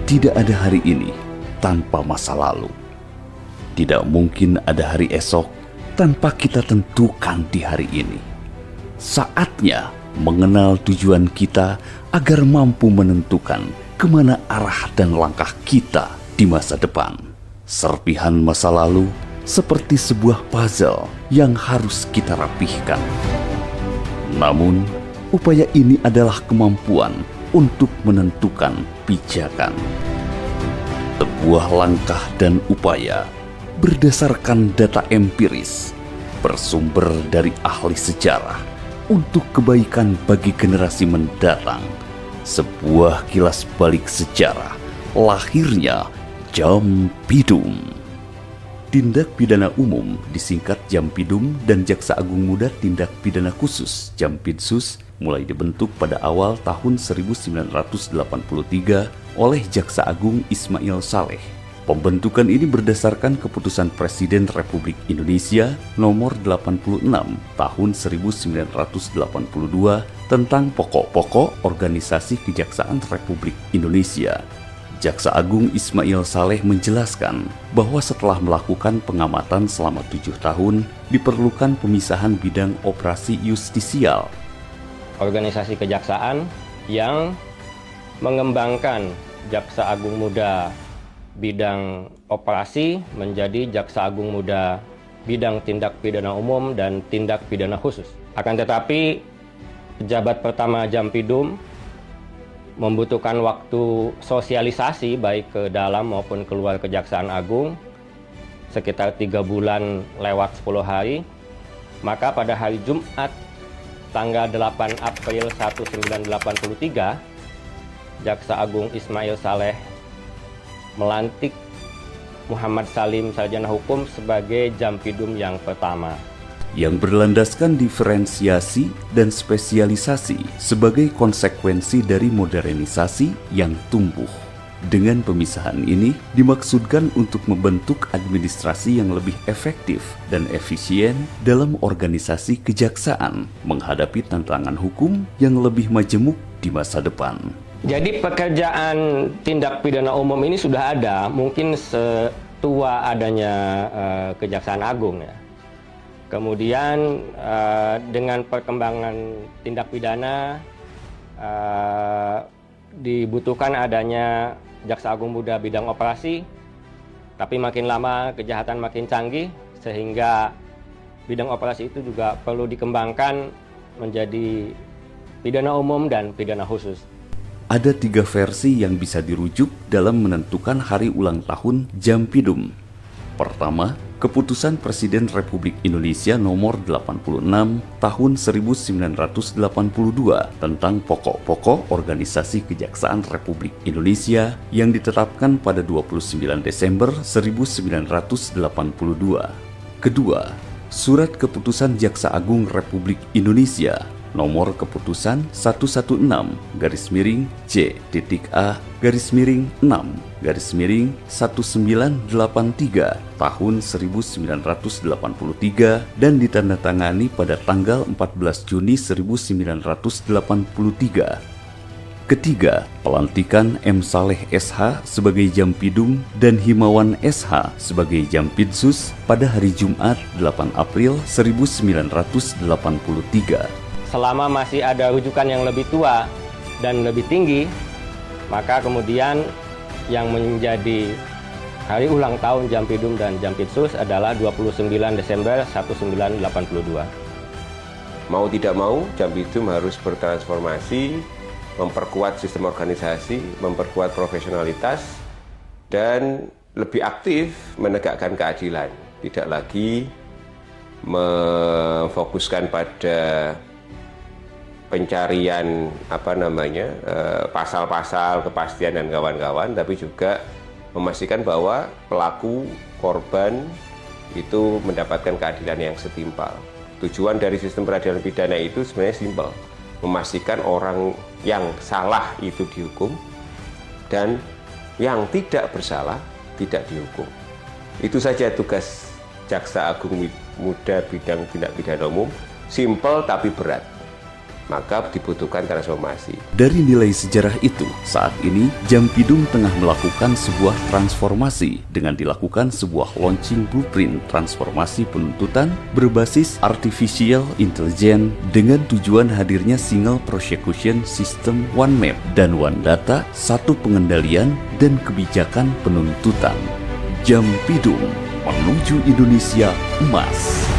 Tidak ada hari ini tanpa masa lalu. Tidak mungkin ada hari esok tanpa kita tentukan di hari ini. Saatnya mengenal tujuan kita agar mampu menentukan kemana arah dan langkah kita di masa depan. Serpihan masa lalu seperti sebuah puzzle yang harus kita rapihkan. Namun, upaya ini adalah kemampuan untuk menentukan pijakan. Sebuah langkah dan upaya berdasarkan data empiris, bersumber dari ahli sejarah untuk kebaikan bagi generasi mendatang. Sebuah kilas balik sejarah lahirnya Jampidum. Tindak Pidana Umum disingkat Jampidum dan Jaksa Agung Muda Tindak Pidana Khusus Jampidsus mulai dibentuk pada awal tahun 1983 oleh Jaksa Agung Ismail Saleh. Pembentukan ini berdasarkan keputusan Presiden Republik Indonesia nomor 86 tahun 1982 tentang pokok-pokok organisasi Kejaksaan Republik Indonesia. Jaksa Agung Ismail Saleh menjelaskan bahwa setelah melakukan pengamatan selama 7 tahun, diperlukan pemisahan bidang operasi justisial. Organisasi kejaksaan yang mengembangkan Jaksa Agung Muda bidang operasi menjadi Jaksa Agung Muda bidang tindak pidana umum dan tindak pidana khusus. Akan tetapi, pejabat pertama Jampidum membutuhkan waktu sosialisasi baik ke dalam maupun keluar Kejaksaan Agung sekitar 3 bulan lewat 10 hari. Maka pada hari Jumat tanggal 8 April 1983, Jaksa Agung Ismail Saleh melantik Muhammad Salim Sarjana Hukum sebagai Jampidum yang pertama. Yang berlandaskan diferensiasi dan spesialisasi sebagai konsekuensi dari modernisasi yang tumbuh. Dengan pemisahan ini dimaksudkan untuk membentuk administrasi yang lebih efektif dan efisien dalam organisasi kejaksaan menghadapi tantangan hukum yang lebih majemuk di masa depan. Jadi pekerjaan tindak pidana umum ini sudah ada, mungkin setua adanya Kejaksaan Agung ya. Kemudian dengan perkembangan tindak pidana dibutuhkan adanya Jaksa Agung Muda bidang operasi, tapi makin lama kejahatan makin canggih sehingga bidang operasi itu juga perlu dikembangkan menjadi pidana umum dan pidana khusus. Ada 3 versi yang bisa dirujuk dalam menentukan hari ulang tahun Jampidum. Pertama, Keputusan Presiden Republik Indonesia nomor 86 tahun 1982 tentang pokok-pokok organisasi Kejaksaan Republik Indonesia yang ditetapkan pada 29 Desember 1982. Kedua, Surat Keputusan Jaksa Agung Republik Indonesia nomor keputusan 116-6-1983 tahun 1983 dan ditandatangani pada tanggal 14 Juni 1983. Ketiga, pelantikan M. Saleh SH sebagai Jampidum dan Himawan SH sebagai Jampidsus pada hari Jumat 8 April 1983. Selama masih ada rujukan yang lebih tua dan lebih tinggi, maka kemudian yang menjadi hari ulang tahun Jampidum dan Jampidsus adalah 29 Desember 1982. Mau tidak mau, Jampidum harus bertransformasi, memperkuat sistem organisasi, memperkuat profesionalitas, dan lebih aktif menegakkan keadilan. Tidak lagi memfokuskan pada pencarian pasal-pasal kepastian dan kawan-kawan, tapi juga memastikan bahwa pelaku korban itu mendapatkan keadilan yang setimpal. Tujuan dari sistem peradilan pidana itu sebenarnya simpel, memastikan orang yang salah itu dihukum dan yang tidak bersalah tidak dihukum. Itu saja tugas Jaksa Agung Muda bidang tindak pidana umum, simpel tapi berat. maka dibutuhkan transformasi. Dari nilai sejarah itu, saat ini Jampidum tengah melakukan sebuah transformasi dengan dilakukan sebuah launching blueprint transformasi penuntutan berbasis artificial intelligence dengan tujuan hadirnya single prosecution system, one map dan one data, satu pengendalian dan kebijakan penuntutan. Jampidum menuju Indonesia emas.